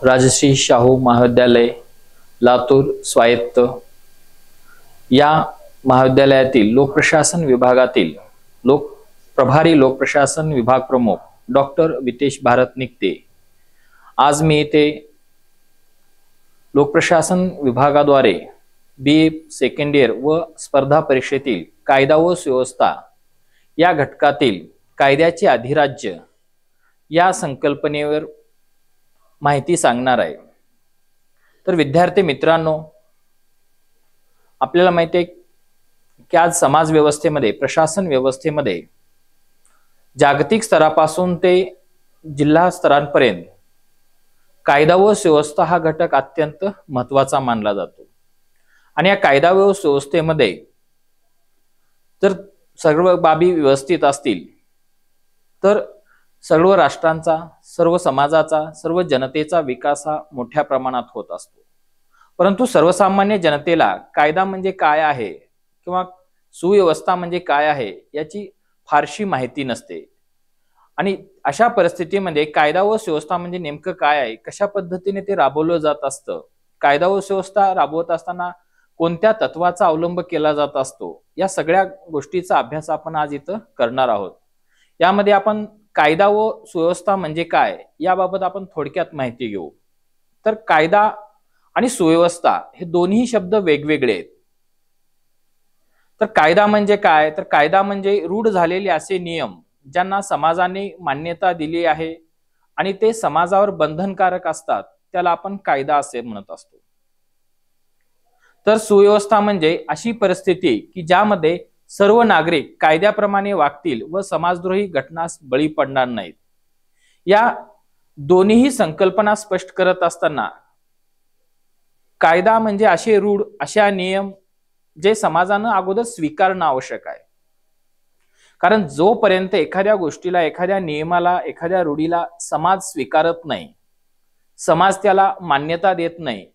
राजश्री शाहू महाविद्यालय लातूर स्वायत्त या महाविद्यालयातील लोकप्रशासन विभागातील प्रभारी लोकप्रशासन विभाग प्रमुख डॉक्टर वितेश भारत निकते। आज मी इथे लोकप्रशासन विभागाद्वारे BA सेकंड इयर व स्पर्धा परीक्षेतील कायदा व सुव्यवस्था या घटकातील कायद्याचे अधिराज्य या संकल्पनेवर माहिती सांगणार आहे। तर विद्यार्थी मित्रांनो, आपल्याला माहिती आहे की आज समाज व्यवस्थेमध्ये, प्रशासन व्यवस्थेमध्ये जागतिक स्तरापासून ते जिल्हा स्तरांपर्यंत कायदा व सुव्यवस्था हा घटक अत्यंत महत्त्वाचा मानला जातो। आणि या कायदा व सुव्यवस्थेमध्ये जर सर्व बाबी व्यवस्थित असतील तर सर्व राष्ट्रांचा, सर्व समाजाचा, सर्व जनतेचा विकास हा मोठ्या प्रमाणात होत असतो। परंतु सर्वसामान्य जनतेला कायदा म्हणजे काय आहे किंवा सुव्यवस्था म्हणजे काय आहे याची फारशी माहिती नसते। आणि अशा परिस्थितीमध्ये कायदा व सुव्यवस्था म्हणजे नेमकं काय आहे, कशा पद्धतीने ते राबवलं जात असतं, कायदा व सुव्यवस्था राबवत असताना कोणत्या तत्वाचा अवलंब केला जात असतो, या सगळ्या गोष्टीचा अभ्यास आपण आज इथं करणार आहोत। यामध्ये आपण कायदा व सुव्यवस्था म्हणजे काय याबाबत आपण थोडक्यात माहिती घेऊ। तर कायदा आणि सुव्यवस्था हे दोन्ही शब्द वेगवेगळे आहेत। तर कायदा म्हणजे काय, तर कायदा म्हणजे रूढ झालेले असे नियम ज्यांना समाजाने मान्यता दिली आहे आणि ते समाजावर बंधनकारक असतात, त्याला आपण कायदा असे म्हणत असतो। तर सुव्यवस्था म्हणजे अशी परिस्थिती की ज्यामध्ये सर्व नागरिक कायद्याप्रमाणे वागतील व समाजद्रोही घटनास बळी पडणार नाहीत। या दोन्ही संकल्पना स्पष्ट करत असताना कायदा म्हणजे असे रूढ, अशा नियम जे समाजानं अगोदर स्वीकारणं आवश्यक आहे। कारण जोपर्यंत एखाद्या गोष्टीला, एखाद्या नियमाला, एखाद्या रूढीला समाज स्वीकारत नाही, समाज त्याला मान्यता देत नाही,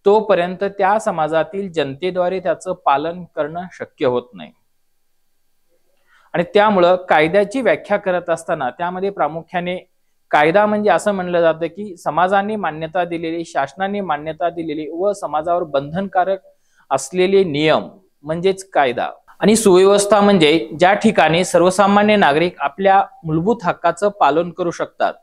तोपर्यंत त्या समाजातील जनतेद्वारे त्याचं पालन करणं शक्य होत नाही। आणि त्यामुळं कायद्याची व्याख्या करत असताना त्यामध्ये प्रामुख्याने कायदा म्हणजे असं म्हणलं जातं की समाजाने मान्यता दिलेली, शासनाने मान्यता दिलेली व समाजावर बंधनकारक असलेले नियम म्हणजेच कायदा। आणि सुव्यवस्था म्हणजे ज्या ठिकाणी सर्वसामान्य नागरिक आपल्या मूलभूत हक्काचं पालन करू शकतात,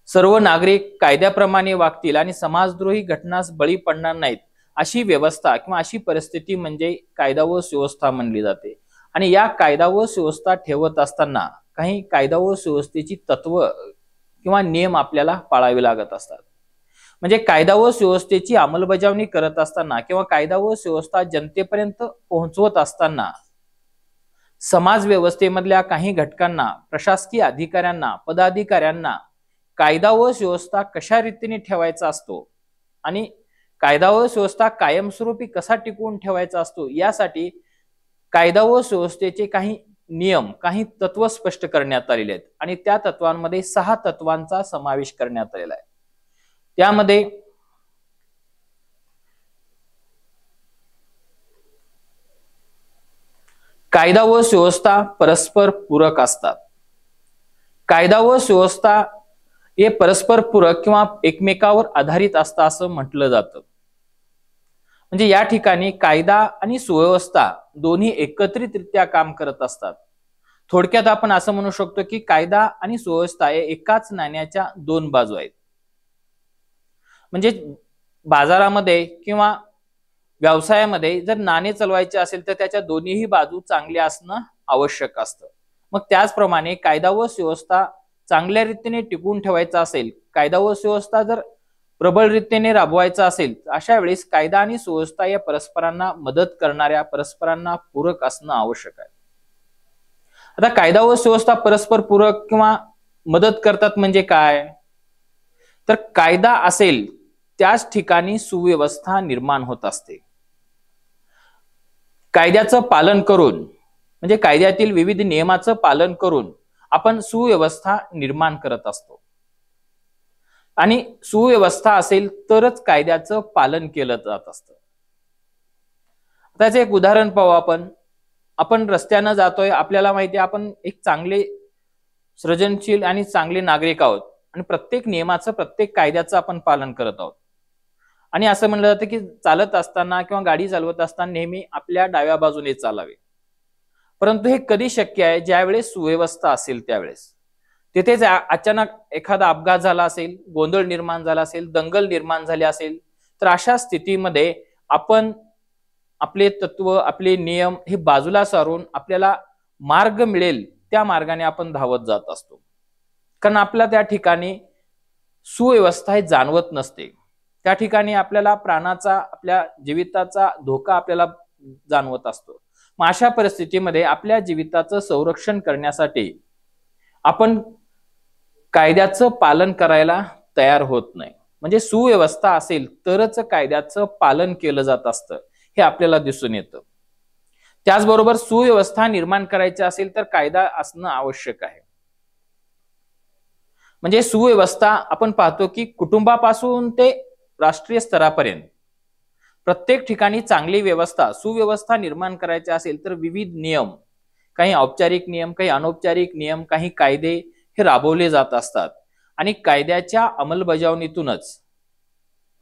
सर्व नागरिक कायद्याप्रमाणे वागतील आणि समाजद्रोही घटनास बळी पडणार नाहीत, अशी व्यवस्था किंवा अशी परिस्थिती म्हणजे कायदा व सुव्यवस्था म्हणली जाते। आणि या कायदा व सुव्यवस्था ठेवत असताना काही कायदा व सुव्यवस्थेची तत्व किंवा नियम आपल्याला पाळावे लागत असतात। म्हणजे कायदा व सुव्यवस्थेची अंमलबजावणी करत असताना किंवा कायदा व सुव्यवस्था जनतेपर्यंत पोहोचवत असताना समाज व्यवस्थेमधल्या काही घटकांना, प्रशासकीय अधिकाऱ्यांना, पदाधिकाऱ्यांना कायदा व सुव्यवस्था कशा रीतीने ठेवायचा असतो आणि कायदा व सुव्यवस्था कायमस्वरूपी कसा टिकवून ठेवायचा असतो, यासाठी कायदा व सुव्यवस्थेचे काही नियम, काही तत्व स्पष्ट करण्यात आलेले आहेत। आणि त्या तत्वांमध्ये 6 तत्वांचा समावेश करण्यात आलेला आहे। त्यामध्ये कायदा व सुव्यवस्था परस्पर पूरक असतात। कायदा व सुव्यवस्था हे परस्पर पूरक किंवा एकमेकावर आधारित असतात असं म्हटलं जातं। म्हणजे या ठिकाणी कायदा आणि सुव्यवस्था दोन्ही एकत्रितरित्या काम करत असतात। थोडक्यात आपण असं म्हणू शकतो की कायदा आणि सुव्यवस्था हे एकाच नाण्याच्या 2 बाजू आहेत। म्हणजे बाजारामध्ये किंवा व्यवसायामध्ये जर नाणे चालवायचे असेल तर त्याच्या दोन्हीही बाजू चांगल्या असणं आवश्यक असतं। मग त्याचप्रमाणे कायदा व सुव्यवस्था चांगल्या रीतीने टिकवून ठेवायचा असेल, कायदा व सुव्यवस्था जर प्रबळ रीतीने राबवायचा असेल, अशा वेळेस कायदा आणि सुव्यवस्था या परस्परांना मदत करणाऱ्या, परस्परांना पूरक असणं आवश्यक आहे। आता कायदा व सुव्यवस्था परस्पर पूरक किंवा मदत करतात म्हणजे काय, तर कायदा असेल त्याच ठिकाणी सुव्यवस्था निर्माण होत असते। कायद्याचं पालन करून, म्हणजे कायद्यातील विविध नियमाचं पालन करून आपण सुव्यवस्था निर्माण करत असतो। आणि सुव्यवस्था असेल तरच कायद्याचं पालन केलं जात असतं। त्याचं एक उदाहरण पाहू आपण रस्त्याने जातोय, आपल्याला माहिती आहे आपण एक चांगले सृजनशील आणि चांगले नागरिक आहोत, आणि प्रत्येक नियमाचं, प्रत्येक कायद्याचं आपण पालन करत आहोत. आणि असं म्हणलं जातं की चालत असताना किंवा गाडी चालवत असताना नेहमी आपल्या डाव्या बाजूने चालावे. परंतु हे कधी शक्य आहे? ज्यावेळेस सुव्यवस्था असेल त्यावेळेस. तिथेच अचानक एखादा अपघात झाला असेल, गोंधळ निर्माण झाला असेल, दंगल निर्माण झाली असेल, तर अशा स्थितीमध्ये आपण आपले तत्व, आपले नियम हे बाजूला सारून आपल्याला मार्ग मिळेल त्या मार्गाने आपण धावत जात असतो. कारण आपल्या त्या ठिकाणी सुव्यवस्था हे जाणवत नसते. त्या ठिकाणी आपल्याला प्राणाचा, आपल्या जीविताचा धोका आपल्याला जाणवत असतो. मग अशा परिस्थितीमध्ये आपल्या जीविताचं संरक्षण करण्यासाठी आपण कायद्याचं पालन करायला तयार होत नाही. म्हणजे सुव्यवस्था असेल तरच कायद्याचं पालन केलं जात असतं, हे आपल्याला दिसून येतं. त्याचबरोबर सुव्यवस्था निर्माण करायची असेल तर कायदा असणं आवश्यक आहे. म्हणजे सुव्यवस्था आपण पाहतो की कुटुंबापासून ते राष्ट्रीय स्तरापर्यंत प्रत्येक ठिकाणी चांगली व्यवस्था, सुव्यवस्था निर्माण करायची असेल तर विविध नियम, काही औपचारिक नियम, काही अनौपचारिक नियम, काही कायदे हे राबवले जात असतात. आणि कायद्याच्या अंमलबजावणीतूनच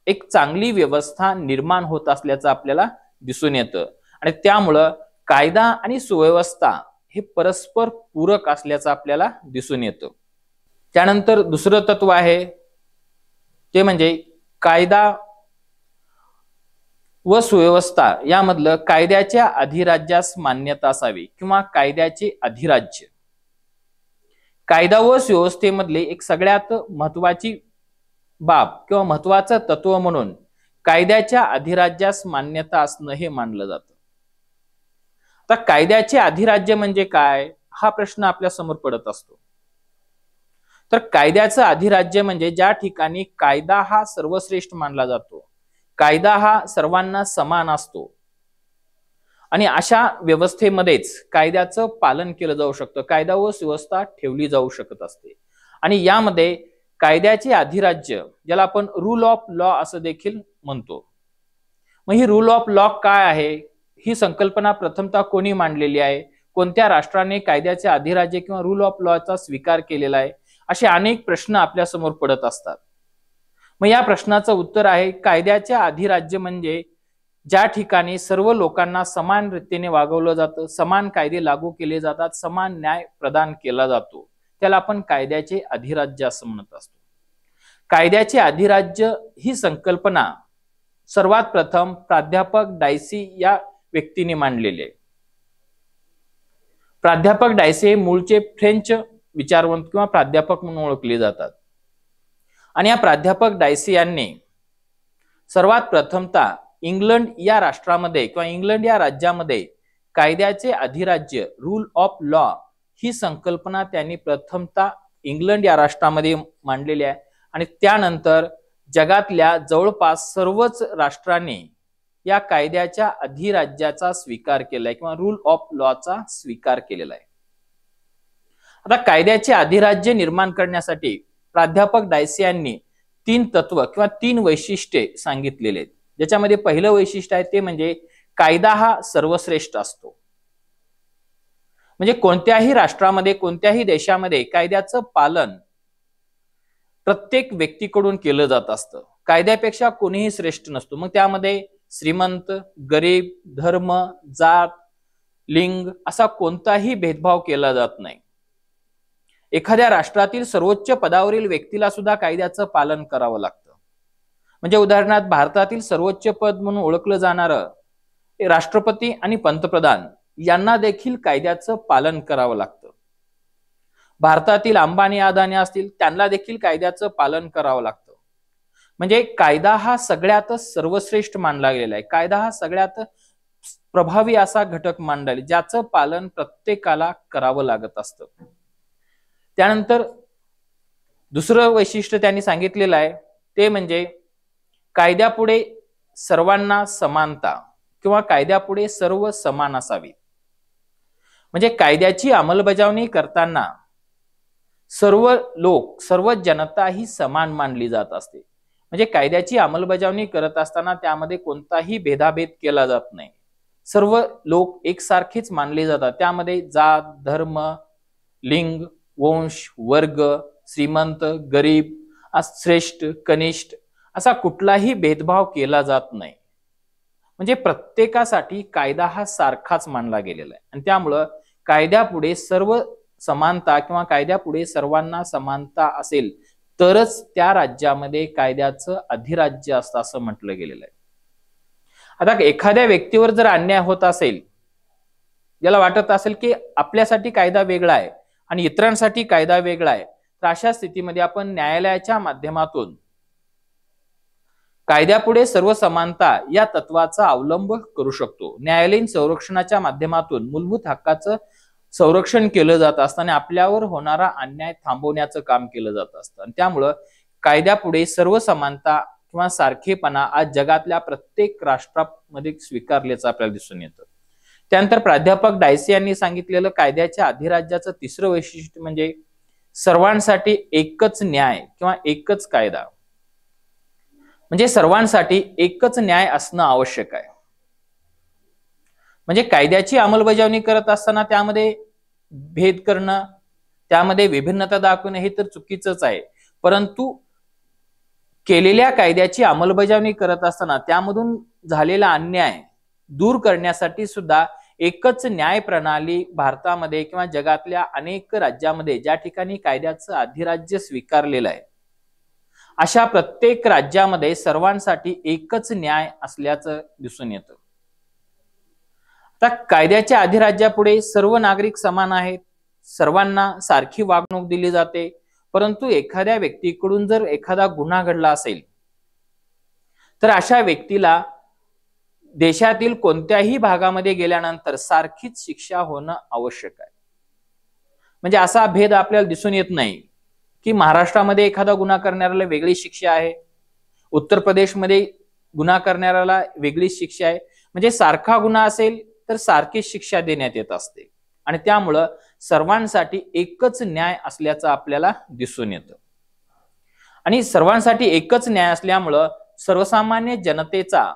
एक चांगली व्यवस्था निर्माण होत असल्याचं आपल्याला दिसून येतं. आणि त्यामुळं कायदा आणि सुव्यवस्था हे परस्पर पूरक असल्याचं आपल्याला दिसून येतं. त्यानंतर दुसरं तत्व आहे ते म्हणजे कायदा व सुव्यवस्था यामधलं कायद्याच्या अधिराज्यास मान्यता असावी किंवा कायद्याचे अधिराज्य. कायदा व सुव्यवस्थेमधले एक सगळ्यात महत्वाची बाब किंवा महत्वाचं तत्व म्हणून कायद्याच्या अधिराज्यास मान्यता असणं हे मानलं जातं. आता कायद्याचे अधिराज्य म्हणजे काय, हा प्रश्न आपल्या समोर पडत असतो. तर कायद्याचं अधिराज्य म्हणजे ज्या ठिकाणी कायदा हा सर्वश्रेष्ठ मानला जातो, कायदा हा सर्वांना समान असतो आणि अशा व्यवस्थेमध्येच कायद्याचं पालन केलं जाऊ शकतं, कायदा व सुव्यवस्था ठेवली जाऊ शकत असते. आणि यामध्ये कायद्याचे अधिराज्य, ज्याला आपण रूल ऑफ लॉ असं देखील म्हणतो. मग ही रूल ऑफ लॉ काय आहे, ही संकल्पना प्रथमतः कोणी मांडलेली आहे, कोणत्या राष्ट्राने कायद्याचे अधिराज्य किंवा रूल ऑफ लॉचा स्वीकार केलेला आहे, असे अनेक प्रश्न आपल्या समोर पडत असतात. मग या प्रश्नाचं उत्तर आहे कायद्याचे अधिराज्य म्हणजे ज्या ठिकाणी सर्व लोकांना समान रीतीने वागवलं जातं, समान कायदे लागू केले जातात, समान न्याय प्रदान केला जातो, त्याला आपण कायद्याचे अधिराज्य असं म्हणत असतो. कायद्याचे अधिराज्य ही संकल्पना सर्वात प्रथम प्राध्यापक डायसी या व्यक्तीने मांडलेली आहे. प्राध्यापक डायसी हे मूळचे फ्रेंच विचारवंत किंवा प्राध्यापक म्हणून ओळखले जातात. आणि या प्राध्यापक डायसी यांनी सर्वात प्रथमतः इंग्लंड या राष्ट्रामध्ये किंवा इंग्लंड या राज्यामध्ये कायद्याचे अधिराज्य, रूल ऑफ लॉ ही संकल्पना त्यांनी प्रथमतः इंग्लंड या राष्ट्रामध्ये मांडलेली आहे. आणि त्यानंतर जगातल्या जवळपास सर्वच राष्ट्रांनी या कायद्याच्या अधिराज्याचा स्वीकार केलाय किंवा रूल ऑफ लॉचा स्वीकार केलेला आहे. आता कायद्याचे अधिराज्य निर्माण करण्यासाठी प्राध्यापक डायसी यांनी 3 तत्व किंवा 3 वैशिष्ट्ये सांगितलेले आहेत. ज्याच्यामध्ये पहिलं वैशिष्ट्य आहे ते म्हणजे कायदा हा सर्वश्रेष्ठ असतो. म्हणजे कोणत्याही राष्ट्रामध्ये, कोणत्याही देशामध्ये कायद्याचं पालन प्रत्येक व्यक्तीकडून केलं जात असतं. कायद्यापेक्षा कोणीही श्रेष्ठ नसतो. मग त्यामध्ये श्रीमंत, गरीब, धर्म, जात, लिंग असा कोणताही भेदभाव केला जात नाही. एखाद्या राष्ट्रातील सर्वोच्च पदावरील व्यक्तीला सुद्धा कायद्याचं पालन करावं लागतं. म्हणजे उदाहरणार्थ भारतातील सर्वोच्च पद म्हणून ओळखलं जाणारं राष्ट्रपती आणि पंतप्रधान यांना देखील कायद्याचं पालन करावं लागतं. भारतातील अंबानी, अदानी असतील त्यांना देखील कायद्याचं पालन करावं लागतं. म्हणजे कायदा हा सगळ्यात सर्वश्रेष्ठ मानला गेलेला आहे. कायदा हा सगळ्यात प्रभावी असा घटक मानला गेला ज्याचं पालन प्रत्येकाला करावं लागत असतं. त्यानंतर दुसरं वैशिष्ट्य त्यांनी सांगितलेलं आहे ते म्हणजे कायद्यापुढे सर्वांना समानता किंवा कायद्यापुढे सर्व समान असावी. म्हणजे कायद्याची अंमलबजावणी करताना सर्व लोक, सर्व जनता ही समान मानली जात असते. म्हणजे कायद्याची अंमलबजावणी करत असताना त्यामध्ये कोणताही भेदाभेद केला जात नाही. सर्व लोक एकसारखेच मानले जातात. त्यामध्ये जात, धर्म, लिंग, वंश, वर्ग, श्रीमंत, गरीब, श्रेष्ठ, कनिष्ठ असा कुठलाही भेदभाव केला जात नाही. म्हणजे प्रत्येकासाठी कायदा हा सारखाच मानला गेलेला आहे आणि त्यामुळं कायद्यापुढे सर्व समानता किंवा कायद्यापुढे सर्वांना समानता असेल तरच त्या राज्यामध्ये कायद्याचं अधिराज्य असतं असं म्हटलं गेलेलं आहे. आता एखाद्या व्यक्तीवर जर अन्याय होत असेल, ज्याला वाटत असेल की आपल्यासाठी कायदा वेगळा आहे आणि इतरांसाठी कायदा वेगळा आहे, तर अशा स्थितीमध्ये आपण न्यायालयाच्या माध्यमातून कायद्यापुढे सर्व समानता या तत्वाचा अवलंब करू शकतो. न्यायालयीन संरक्षणाच्या माध्यमातून मूलभूत हक्काचं संरक्षण केलं जात असतं आणि आपल्यावर होणारा अन्याय थांबवण्याचं काम केलं जात असतं. आणि त्यामुळं कायद्यापुढे सर्व समानता किंवा सारखेपणा आज जगातल्या प्रत्येक राष्ट्रामध्ये स्वीकारल्याचं आपल्याला दिसून येतं. त्यानंतर प्राध्यापक डायसी यांनी सांगितलेलं कायद्याच्या अधिराज्याचं तिसरं वैशिष्ट्य म्हणजे सर्वांसाठी एकच न्याय किंवा एकच कायदा. म्हणजे सर्वांसाठी एकच न्याय असणं आवश्यक आहे. म्हणजे कायद्याची अंमलबजावणी करत असताना त्यामध्ये भेद करणं, त्यामध्ये विभिन्नता दाखवणं हे तर चुकीचंच आहे. परंतु केलेल्या कायद्याची अंमलबजावणी करत असताना त्यामधून झालेला अन्याय दूर करण्यासाठी सुद्धा एकच न्याय प्रणाली भारतामध्ये किंवा जगातल्या अनेक राज्यामध्ये ज्या ठिकाणी कायद्याचं अधिराज्य स्वीकारलेलं आहे अशा प्रत्येक राज्यामध्ये सर्वांसाठी एकच न्याय असल्याचं दिसून येतं. आता कायद्याच्या अधिराज्यापुढे सर्व नागरिक समान आहेत, सर्वांना सारखी वागणूक दिली जाते. परंतु एखाद्या व्यक्तीकडून जर एखादा गुन्हा घडला असेल तर अशा व्यक्तीला देशातील कोणत्याही भागामध्ये गेल्यानंतर सारखीच शिक्षा होणं आवश्यक आहे. म्हणजे असा भेद आपल्याला दिसून येत नाही की महाराष्ट्रामध्ये एखादा गुन्हा करणाऱ्याला वेगळी शिक्षा आहे, उत्तर प्रदेशमध्ये गुन्हा करणाऱ्याला वेगळी शिक्षा आहे. म्हणजे सारखा गुन्हा असेल तर सारखीच शिक्षा देण्यात येत असते आणि त्यामुळं सर्वांसाठी एकच न्याय असल्याचं आपल्याला दिसून येतं. आणि सर्वांसाठी एकच न्याय असल्यामुळं सर्वसामान्य जनतेचा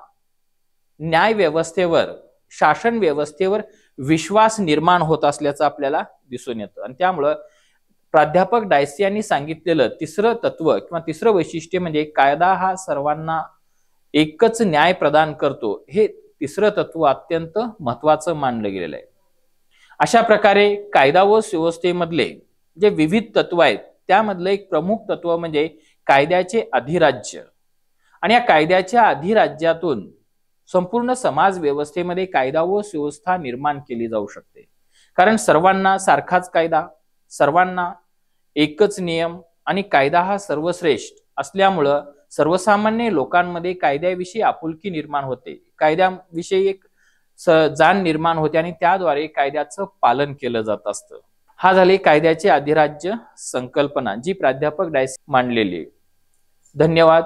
न्याय व्यवस्थेवर, शासन व्यवस्थेवर विश्वास निर्माण होत असल्याचं आपल्याला दिसून येतं. आणि त्यामुळं प्राध्यापक डायसी यांनी सांगितलेलं तिसरं तत्व किंवा तिसरं वैशिष्ट्य म्हणजे कायदा हा सर्वांना एकच न्याय प्रदान करतो, हे तिसरं तत्व अत्यंत महत्वाचं मानलं गेलेलं आहे. अशा प्रकारे कायदा व सुव्यवस्थेमधले जे विविध तत्व आहेत त्यामधलं एक प्रमुख तत्व म्हणजे कायद्याचे अधिराज्य. आणि या कायद्याच्या अधिराज्यातून संपूर्ण समाज व्यवस्थेमध्ये कायदा व सुव्यवस्था निर्माण केली जाऊ शकते. कारण सर्वांना सारखाच कायदा, सर्वांना एकच नियम आणि कायदा हा सर्वश्रेष्ठ असल्यामुळं सर्वसामान्य लोकांमध्ये कायद्याविषयी आपुलकी निर्माण होते, कायद्याविषयी एक जाण निर्माण होते आणि त्याद्वारे कायद्याचं पालन केलं जात असतं. हा झाली कायद्याचे अधिराज्य संकल्पना जी प्राध्यापक डायसी मांडलेली आहे. धन्यवाद.